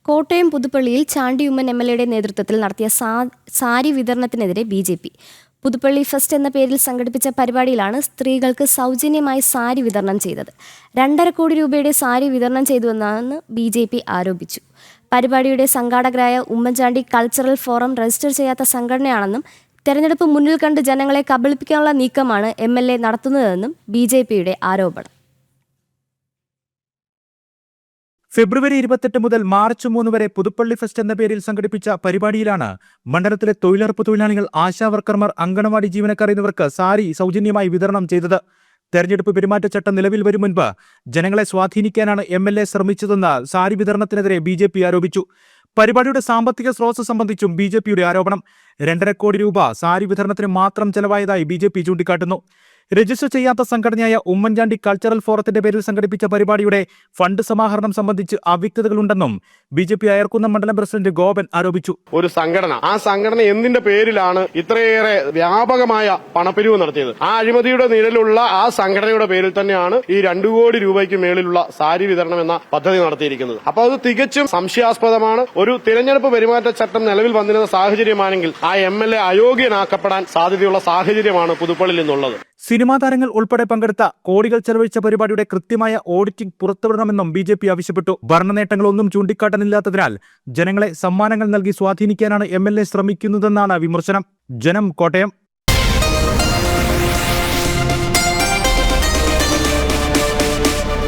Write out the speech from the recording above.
കോട്ടയം പുതുപ്പള്ളിയിൽ ചാണ്ടി ഉമ്മൻ എംഎൽഎയുടെ നേതൃത്വത്തിൽ നടത്തിയ സാരി വിതരണത്തിനെതിരെ ബി.ജെ.പി. പുതുപ്പള്ളി ഫെസ്റ്റ് എന്ന പേരിൽ സംഘടിപ്പിച്ച പരിപാടിയിലാണ് സ്ത്രീകൾക്ക് സൗജന്യമായി സാരി വിതരണം ചെയ്തത്. 2.5 കോടി രൂപയുടെ സാരി വിതരണം ചെയ്തുവെന്നാണ് ബി.ജെ.പി. ആരോപിച്ചു. പരിപാടിയുടെ സംഘാടകരായ ഉമ്മൻചാണ്ടി കൾച്ചറൽ ഫോറം രജിസ്റ്റർ ചെയ്യാത്ത സംഘടനയാണെന്നും തെരഞ്ഞെടുപ്പ് മുന്നിൽ കണ്ട് ജനങ്ങളെ കബളിപ്പിക്കാനുള്ള നീക്കമാണ് എംഎൽഎ നടത്തുന്നതെന്നും ബി.ജെ.പിയുടെ ആരോപണം. ഫെബ്രുവരി 28 മുതൽ മാർച്ച് 3 വരെ പുതുപ്പള്ളി ഫെസ്റ്റ് എന്ന പേരിൽ സംഘടിപ്പിച്ച പരിപാടിയിലാണ് മണ്ഡലത്തിലെ തൊഴിലുറപ്പ് തൊഴിലാളികൾ, ആശാവർക്കർമാർ, അങ്കണവാടി ജീവനക്കാർ എന്നിവർക്ക് സാരി സൗജന്യമായി വിതരണം ചെയ്തത്. തെരഞ്ഞെടുപ്പ് പെരുമാറ്റച്ചട്ടം നിലവിൽ വരും മുൻപ് ജനങ്ങളെ സ്വാധീനിക്കാനാണ് എംഎൽഎ ശ്രമിച്ചതെന്ന് സാരി വിതരണത്തിനെതിരെ ബി.ജെ.പി. ആരോപിച്ചു. പരിപാടിയുടെ സാമ്പത്തിക സ്രോതസ് സംബന്ധിച്ചും ബി.ജെ.പിയുടെ ആരോപണം. 2.5 കോടി രൂപ സാരി വിതരണത്തിന് മാത്രം ചെലവായതായി ബി.ജെ.പി. ചൂണ്ടിക്കാട്ടുന്നു. രജിസ്റ്റർ ചെയ്യാത്ത സംഘടനയായ ഉമ്മൻചാണ്ടി കൾച്ചറൽ ഫോറത്തിന്റെ പേരിൽ സംഘടിപ്പിച്ച പരിപാടിയുടെ ഫണ്ട് സമാഹരണം സംബന്ധിച്ച് അവ്യക്തതകളുണ്ടെന്നും ബി.ജെ.പി. അയർക്കുന്നം മണ്ഡലം പ്രസിഡന്റ് ഗോപൻ ആരോപിച്ചു. ഒരു സംഘടന, ആ സംഘടന എന്തിന്റെ പേരിലാണ് ഇത്രയേറെ വ്യാപകമായ പണപ്പിരിവ് നടത്തിയത്? ആ അഴിമതിയുടെ നിഴലുള്ള ആ സംഘടനയുടെ പേരിൽ തന്നെയാണ് ഈ 2 കോടി രൂപയ്ക്ക് മേളിലുള്ള സാരി വിതരണം എന്ന പദ്ധതി നടത്തിയിരിക്കുന്നത്. അപ്പോൾ അത് തികച്ചും സംശയാസ്പദമാണ്. ഒരു തിരഞ്ഞെടുപ്പ് പെരുമാറ്റച്ചട്ടം നിലവിൽ വന്നിരുന്ന സാഹചര്യമാണെങ്കിൽ ആ എംഎൽഎ അയോഗ്യനാക്കപ്പെടാൻ സാധ്യതയുള്ള സാഹചര്യമാണ് പുതുപ്പള്ളിയിൽ നിന്നുള്ളത്. സിനിമാ താരങ്ങൾ ഉൾപ്പെടെ പങ്കെടുത്ത കോടികൾ ചെലവഴിച്ച പരിപാടിയുടെ കൃത്യമായ ഓഡിറ്റിംഗ് പുറത്തുവിടണമെന്നും ബി.ജെ.പി. ആവശ്യപ്പെട്ടു. ഭരണനേട്ടങ്ങളൊന്നും ചൂണ്ടിക്കാട്ടാനില്ലാത്തതിനാൽ ജനങ്ങളെ സമ്മാനങ്ങൾ നൽകി സ്വാധീനിക്കാനാണ് എംഎൽഎ ശ്രമിക്കുന്നതെന്നാണ് വിമർശനം. ജനം, കോട്ടയം.